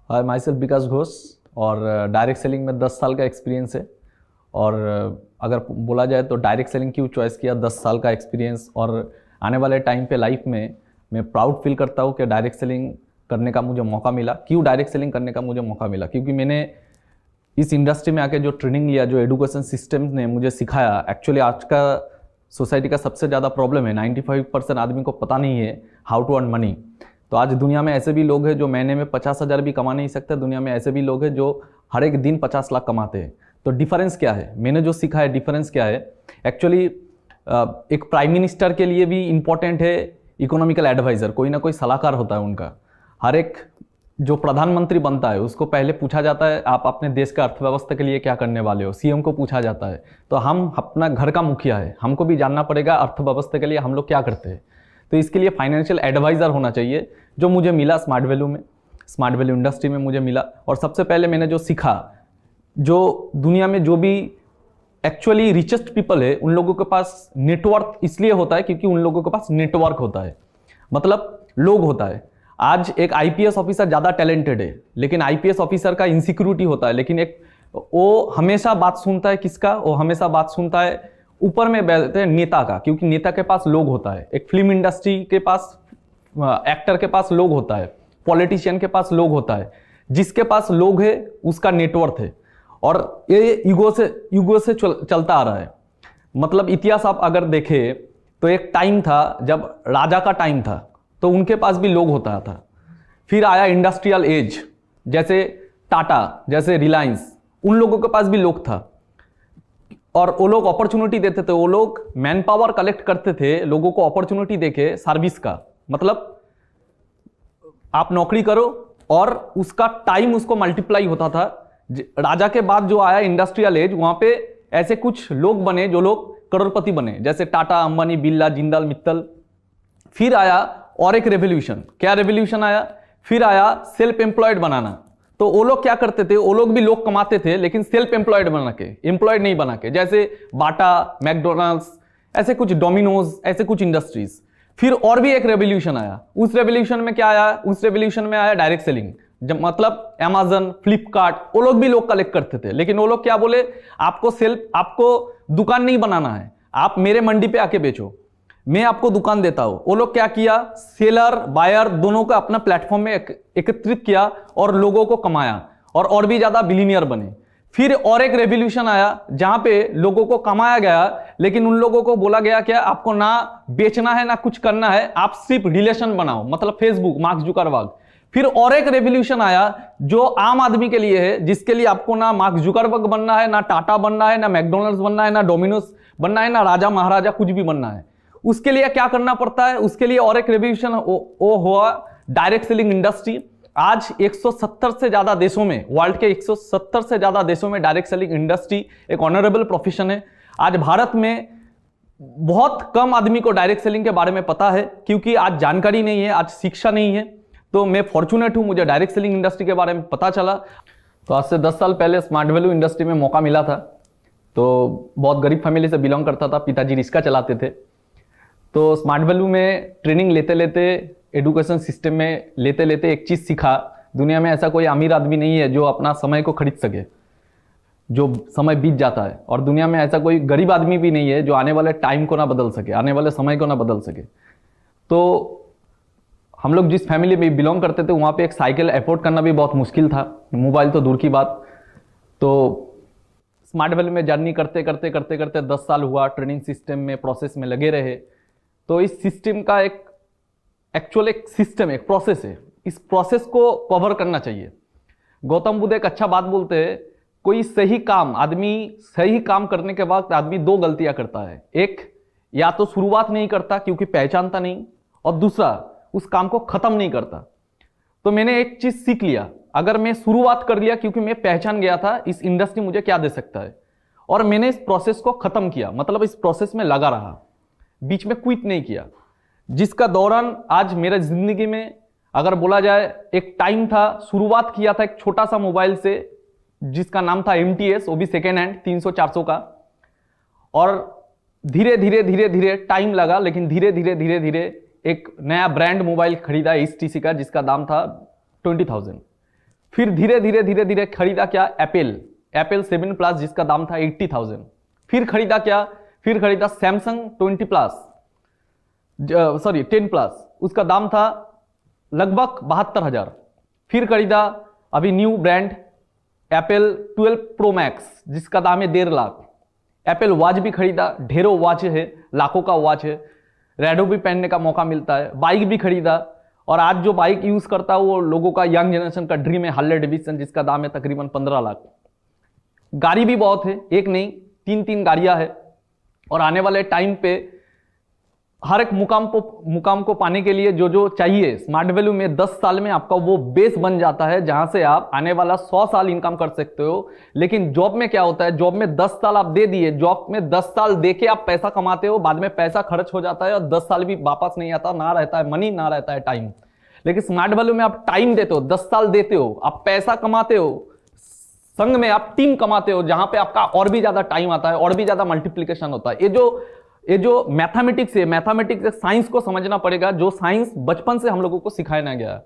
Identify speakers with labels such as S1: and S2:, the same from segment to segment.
S1: Hi, my self विकास घोष और direct selling में 10 साल का एक्सपीरियंस है। और अगर बोला जाए तो डायरेक्ट सेलिंग क्यों चॉइस किया, 10 साल का एक्सपीरियंस और आने वाले टाइम पे लाइफ में मैं प्राउड फील करता हूँ कि डायरेक्ट सेलिंग करने का मुझे मौका मिला। क्यों डायरेक्ट सेलिंग करने का मुझे मौका मिला? क्योंकि मैंने इस इंडस्ट्री में आके जो ट्रेनिंग लिया, जो एजुकेशन सिस्टम ने मुझे सिखाया। एक्चुअली आज का सोसाइटी का सबसे ज़्यादा प्रॉब्लम है 95% आदमी को पता नहीं है हाउ टू अर्न मनी। तो आज दुनिया में ऐसे भी लोग हैं जो महीने में 50,000 भी कमा नहीं सकते। दुनिया में ऐसे भी लोग हैं जो हर एक दिन 50 लाख कमाते हैं। तो डिफरेंस क्या है? मैंने जो सीखा है डिफरेंस क्या है? एक्चुअली एक प्राइम मिनिस्टर के लिए भी इम्पोर्टेंट है इकोनॉमिकल एडवाइज़र, कोई ना कोई सलाहकार होता है उनका। हर एक जो प्रधानमंत्री बनता है उसको पहले पूछा जाता है आप अपने देश का अर्थव्यवस्था के लिए क्या करने वाले हो। सीएम को पूछा जाता है। तो हम अपना घर का मुखिया है, हमको भी जानना पड़ेगा अर्थव्यवस्था के लिए हम लोग क्या करते हैं। तो इसके लिए फाइनेंशियल एडवाइज़र होना चाहिए, जो मुझे मिला स्मार्ट वैल्यू में, स्मार्ट वैल्यू इंडस्ट्री में मुझे मिला। और सबसे पहले मैंने जो सीखा, जो दुनिया में जो भी एक्चुअली रिचेस्ट पीपल है उन लोगों के पास नेटवर्क इसलिए होता है क्योंकि उन लोगों के पास नेटवर्क होता है, मतलब लोग होता है। आज एक आईपीएस ऑफिसर ज़्यादा टैलेंटेड है लेकिन आईपीएस ऑफिसर का इनसिक्योरिटी होता है, लेकिन एक वो हमेशा बात सुनता है किसका? वो हमेशा बात सुनता है ऊपर में बैठते हैं नेता का, क्योंकि नेता के पास लोग होता है। एक फिल्म इंडस्ट्री के पास, एक्टर के पास लोग होता है, पॉलिटिशियन के पास लोग होता है। जिसके पास लोग है उसका नेटवर्क है। और ये युगों से चलता आ रहा है। मतलब इतिहास आप अगर देखें तो एक टाइम था जब राजा का टाइम था तो उनके पास भी लोग होता था। फिर आया इंडस्ट्रियल एज, जैसे टाटा, जैसे रिलायंस, उन लोगों के पास भी लोग था और वो लोग अपॉर्चुनिटी देते थे। वो लोग मैन पावर कलेक्ट करते थे, लोगों को अपॉर्चुनिटी देके सर्विस का, मतलब आप नौकरी करो और उसका टाइम उसको मल्टीप्लाई होता था। राजा के बाद जो आया इंडस्ट्रियल एज, वहां पे ऐसे कुछ लोग बने जो लोग करोड़पति बने, जैसे टाटा, अंबानी, बिरला, जिंदाल, मित्तल। फिर आया और एक रेवोल्यूशन। क्या रेवोल्यूशन आया? फिर आया सेल्फ एम्प्लॉयड बनाना। तो वो लोग क्या करते थे? वो लोग भी लोग कमाते थे लेकिन सेल्फ एम्प्लॉयड बना के, एम्प्लॉयड नहीं बना के, जैसे बाटा, मैकडोनल्ड्स, ऐसे कुछ डोमिनोज, ऐसे कुछ इंडस्ट्रीज। फिर और भी एक रेवोल्यूशन आया। उस रेवोल्यूशन में क्या आया? उस रेवोल्यूशन में आया डायरेक्ट सेलिंग। जब मतलब अमेजन, फ्लिपकार्ट, वो लोग भी लोग कलेक्ट करते थे, लेकिन वो लोग क्या बोले, आपको दुकान नहीं बनाना है, आप मेरे मंडी पे आके बेचो, मैं आपको दुकान देता हूं। वो लोग क्या किया? सेलर बायर दोनों को अपना प्लेटफॉर्म में एकत्रित किया और लोगों को कमाया और भी ज्यादा बिलियनियर बने। फिर और एक रेवोल्यूशन आया जहां पे लोगों को कमाया गया लेकिन उन लोगों को बोला गया क्या, आपको ना बेचना है ना कुछ करना है, आप सिर्फ रिलेशन बनाओ, मतलब फेसबुक, मार्क जुकरबर्ग। फिर और एक रेवोल्यूशन आया जो आम आदमी के लिए है, जिसके लिए आपको ना मार्क जुकरबर्ग बनना है, ना टाटा बनना है, ना मैकडोनल्ड्स बनना है, ना डोमिनोज बनना है, ना राजा महाराजा कुछ भी बनना है। उसके लिए क्या करना पड़ता है? उसके लिए और एक रेवोल्यूशन वो हुआ डायरेक्ट सेलिंग इंडस्ट्री। आज 170 से ज्यादा देशों में, वर्ल्ड के 170 से ज्यादा देशों में डायरेक्ट सेलिंग इंडस्ट्री एक ऑनरेबल प्रोफेशन है। आज भारत में बहुत कम आदमी को डायरेक्ट सेलिंग के बारे में पता है क्योंकि आज जानकारी नहीं है, आज शिक्षा नहीं है। तो मैं फॉर्चुनेट हूं, मुझे डायरेक्ट सेलिंग इंडस्ट्री के बारे में पता चला। तो आज से 10 साल पहले स्मार्ट वैल्यू इंडस्ट्री में मौका मिला था। तो बहुत गरीब फैमिली से बिलोंग करता था, पिताजी रिक्शा चलाते थे। तो स्मार्ट वैल्यू में ट्रेनिंग लेते लेते, एजुकेशन सिस्टम में लेते लेते एक चीज़ सीखा, दुनिया में ऐसा कोई अमीर आदमी नहीं है जो अपना समय को खरीद सके, जो समय बीत जाता है। और दुनिया में ऐसा कोई गरीब आदमी भी नहीं है जो आने वाले टाइम को ना बदल सके, आने वाले समय को ना बदल सके। तो हम लोग जिस फैमिली में बिलोंग करते थे वहाँ पे एक साइकिल अफोर्ड करना भी बहुत मुश्किल था, मोबाइल तो दूर की बात। तो स्मार्ट वैल्यू में जर्नी करते करते करते करते 10 साल हुआ, ट्रेनिंग सिस्टम में, प्रोसेस में लगे रहे। तो इस सिस्टम का एक सिस्टम, एक प्रोसेस है, इस प्रोसेस को कवर करना चाहिए। गौतम बुद्ध एक अच्छा बात बोलते हैं, कोई सही काम करने के वक्त आदमी 2 गलतियां करता है। एक, या तो शुरुआत नहीं करता क्योंकि पहचानता नहीं, और दूसरा उस काम को खत्म नहीं करता। तो मैंने एक चीज सीख लिया, अगर मैं शुरुआत कर लिया क्योंकि मैं पहचान गया था इस इंडस्ट्री मुझे क्या दे सकता है, और मैंने इस प्रोसेस को खत्म किया, मतलब इस प्रोसेस में लगा रहा, बीच में क्विट नहीं किया। जिसका दौरान आज मेरे जिंदगी में अगर बोला जाए, एक टाइम था, शुरुआत किया था एक छोटा सा मोबाइल से जिसका नाम था MTS, वो भी सेकेंड हैंड 300-400 का। और धीरे धीरे धीरे धीरे टाइम लगा, लेकिन धीरे धीरे धीरे धीरे एक नया ब्रांड मोबाइल खरीदा HTC का, जिसका दाम था 20,000। फिर धीरे धीरे धीरे धीरे खरीदा क्या, एप्पल 7 प्लस जिसका दाम था 80,000। फिर खरीदा क्या, फिर खरीदा सैमसंग 10 प्लस, उसका दाम था लगभग 72,000। फिर खरीदा अभी new brand Apple 12 pro max जिसका दाम है 1.5 लाख। एप्पल वॉच भी खरीदा, ढेरों वॉच है, लाखों का वॉच है, रेडो भी पहनने का मौका मिलता है। बाइक भी खरीदा, और आज जो बाइक यूज करता है वो लोगों का, यंग जनरेशन का ड्रीम है हार्ले डेविडसन जिसका दाम है तकरीबन 15 लाख। गाड़ी भी बहुत है, एक नहीं 3 गाड़ियां है। और आने वाले टाइम पे हर एक मुकाम को पाने के लिए जो जो चाहिए स्मार्ट वैल्यू में 10 साल में आपका वो बेस बन जाता है जहां से आप आने वाला 100 साल इनकम कर सकते हो। लेकिन जॉब में क्या होता है, जॉब में 10 साल आप दे दिए, जॉब में 10 साल देके आप पैसा कमाते हो, बाद में पैसा खर्च हो जाता है और 10 साल भी वापस नहीं आता, ना रहता है मनी, ना रहता है टाइम। लेकिन स्मार्ट वैल्यू में आप टाइम देते हो, 10 साल देते हो, आप पैसा कमाते हो, संग में आप टीम कमाते हो, जहां पे आपका और भी ज्यादा टाइम आता है, और भी ज्यादा मल्टीप्लीकेशन होता है। ये जो मैथमेटिक्स है, मैथमेटिक्स साइंस को समझना पड़ेगा, जो साइंस बचपन से हम लोगों को सिखाया ना गया है।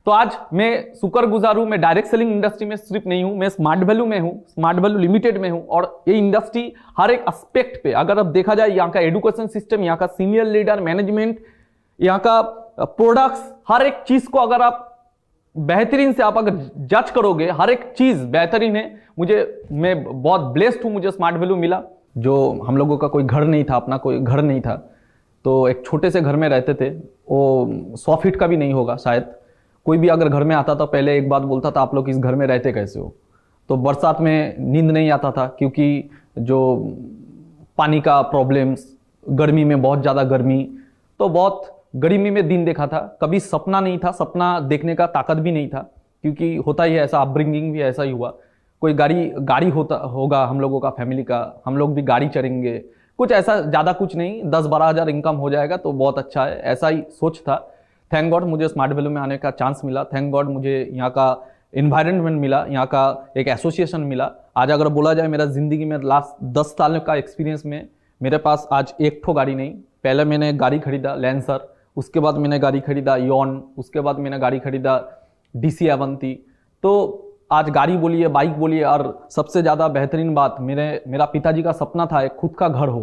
S1: तो आज मैं शुक्रगुजार हूं, मैं डायरेक्ट सेलिंग इंडस्ट्री में सिर्फ नहीं हूं, मैं स्मार्ट वैल्यू में हूं, स्मार्ट वैल्यू लिमिटेड में हूं। और ये इंडस्ट्री हर एक एस्पेक्ट पे अगर अब देखा जाए, यहाँ का एजुकेशन सिस्टम, यहाँ का सीनियर लीडर मैनेजमेंट, यहाँ का प्रोडक्ट्स, हर एक चीज को अगर आप बेहतरीन से आप अगर जज करोगे, हर एक चीज बेहतरीन है। मैं बहुत ब्लेस्ड हूं, मुझे स्मार्ट वैल्यू मिला। जो हम लोगों का कोई घर नहीं था, अपना कोई घर नहीं था, तो एक छोटे से घर में रहते थे, वो 100 फीट का भी नहीं होगा शायद। कोई भी अगर घर में आता था पहले एक बात बोलता था, आप लोग इस घर में रहते कैसे हो। तो बरसात में नींद नहीं आता था क्योंकि जो पानी का प्रॉब्लम्स, गर्मी में बहुत ज़्यादा गर्मी, तो बहुत गर्मी में दिन देखा था। कभी सपना नहीं था, सपना देखने का ताकत भी नहीं था, क्योंकि होता ही है ऐसा, अपब्रिंगिंग भी ऐसा ही हुआ। कोई गाड़ी होगा हम लोगों का फैमिली का, हम लोग भी गाड़ी चढ़ेंगे, कुछ ऐसा, ज़्यादा कुछ नहीं, 10-12 हज़ार इनकम हो जाएगा तो बहुत अच्छा है, ऐसा ही सोच था। थैंक गॉड मुझे स्मार्ट वैल्यू में आने का चांस मिला, थैंक गॉड मुझे यहाँ का इन्वायरमेंट मिला, यहाँ का एक एसोसिएशन मिला। आज अगर बोला जाए मेरा ज़िंदगी में लास्ट 10 साल का एक्सपीरियंस में, मेरे पास आज एक ठो गाड़ी नहीं। पहले मैंने गाड़ी खरीदा लैंसर, उसके बाद मैंने गाड़ी खरीदा यॉन, उसके बाद मैंने गाड़ी खरीदा DC अवंती। तो आज गाड़ी बोलिए, बाइक बोलिए, और सबसे ज़्यादा बेहतरीन बात, मेरा पिताजी का सपना था एक खुद का घर हो।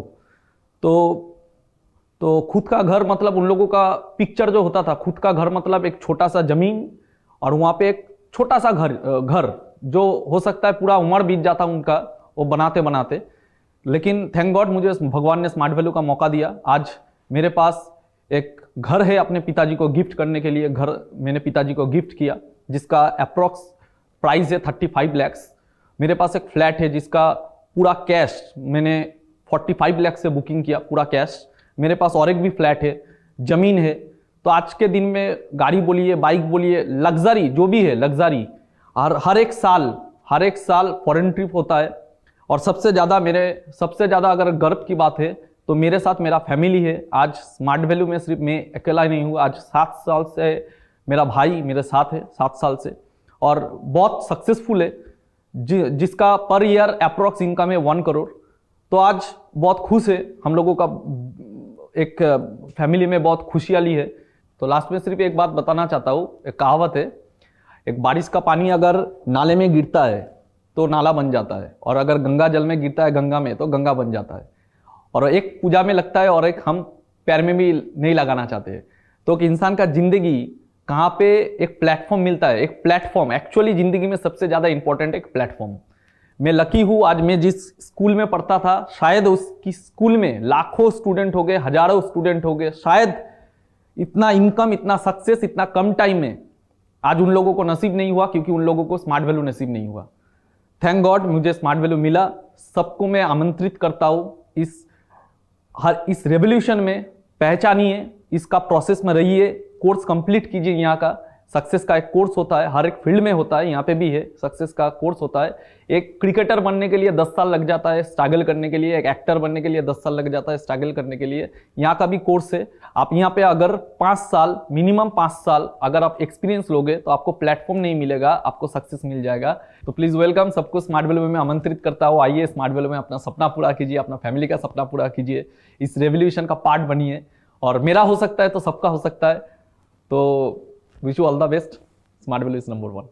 S1: तो खुद का घर मतलब उन लोगों का पिक्चर जो होता था, खुद का घर मतलब एक छोटा सा जमीन और वहाँ पे एक छोटा सा घर जो हो सकता है पूरा उम्र बीत जाता उनका वो बनाते बनाते। लेकिन थैंक गॉड मुझे भगवान ने स्मार्ट वैल्यू का मौका दिया। आज मेरे पास एक घर है अपने पिताजी को गिफ्ट करने के लिए। घर मैंने पिताजी को गिफ्ट किया जिसका अप्रॉक्स प्राइस है 35 लैक्स। मेरे पास एक फ्लैट है जिसका पूरा कैश मैंने 45 लाख से बुकिंग किया, पूरा कैश। मेरे पास और एक भी फ्लैट है, जमीन है। तो आज के दिन में गाड़ी बोलिए, बाइक बोलिए, लग्जरी जो भी है लग्जरी, और हर एक साल फॉरेन ट्रिप होता है। और सबसे ज़्यादा अगर गर्व की बात है तो मेरे साथ मेरा फैमिली है। आज स्मार्ट वैल्यू में सिर्फ मैं अकेला ही नहीं हूँ, आज 7 साल से मेरा भाई मेरे साथ है, 7 साल से, और बहुत सक्सेसफुल है, जिसका पर ईयर अप्रॉक्स इनकम है 1 करोड़। तो आज बहुत खुश है, हम लोगों का एक फैमिली में बहुत खुशहाली है। तो लास्ट में सिर्फ एक बात बताना चाहता हूँ, एक कहावत है, एक बारिश का पानी अगर नाले में गिरता है तो नाला बन जाता है, और अगर गंगा जल में गिरता है गंगा में तो गंगा बन जाता है। और एक पूजा में लगता है और एक हम पैर में भी नहीं लगाना चाहते। तो कि इंसान का जिंदगी कहाँ पे एक प्लेटफॉर्म मिलता है, एक प्लेटफॉर्म एक्चुअली जिंदगी में सबसे ज़्यादा इंपॉर्टेंट एक प्लेटफॉर्म। मैं लकी हूँ, आज मैं जिस स्कूल में पढ़ता था शायद उसकी स्कूल में लाखों स्टूडेंट हो गए, हजारों स्टूडेंट हो गए, शायद इतना इनकम, इतना सक्सेस इतना कम टाइम में आज उन लोगों को नसीब नहीं हुआ, क्योंकि उन लोगों को स्मार्ट वैल्यू नसीब नहीं हुआ। थैंक गॉड मुझे स्मार्ट वैल्यू मिला। सबको मैं आमंत्रित करता हूँ इस रेवोल्यूशन में पहचानिए, इसका प्रोसेस में रहिए, कोर्स कंप्लीट कीजिए। यहाँ का सक्सेस का एक कोर्स होता है, हर एक फील्ड में होता है, यहाँ पे भी है सक्सेस का कोर्स होता है। एक क्रिकेटर बनने के लिए 10 साल लग जाता है स्ट्रगल करने के लिए, एक एक्टर बनने के लिए 10 साल लग जाता है स्ट्रगल करने के लिए। यहाँ का भी कोर्स है। आप यहाँ पे अगर 5 साल, मिनिमम 5 साल अगर आप एक्सपीरियंस लोगे तो आपको प्लेटफॉर्म नहीं मिलेगा, आपको सक्सेस मिल जाएगा। तो प्लीज वेलकम सबको स्मार्ट वैल्यू में आमंत्रित करता हूँ। आइए स्मार्ट वैल्यू में अपना सपना पूरा कीजिए, अपना फैमिली का सपना पूरा कीजिए, इस रेवोल्यूशन का पार्ट बनिए। और मेरा हो सकता है तो सबका हो सकता है। तो wish you all the best. Smart value is number 1।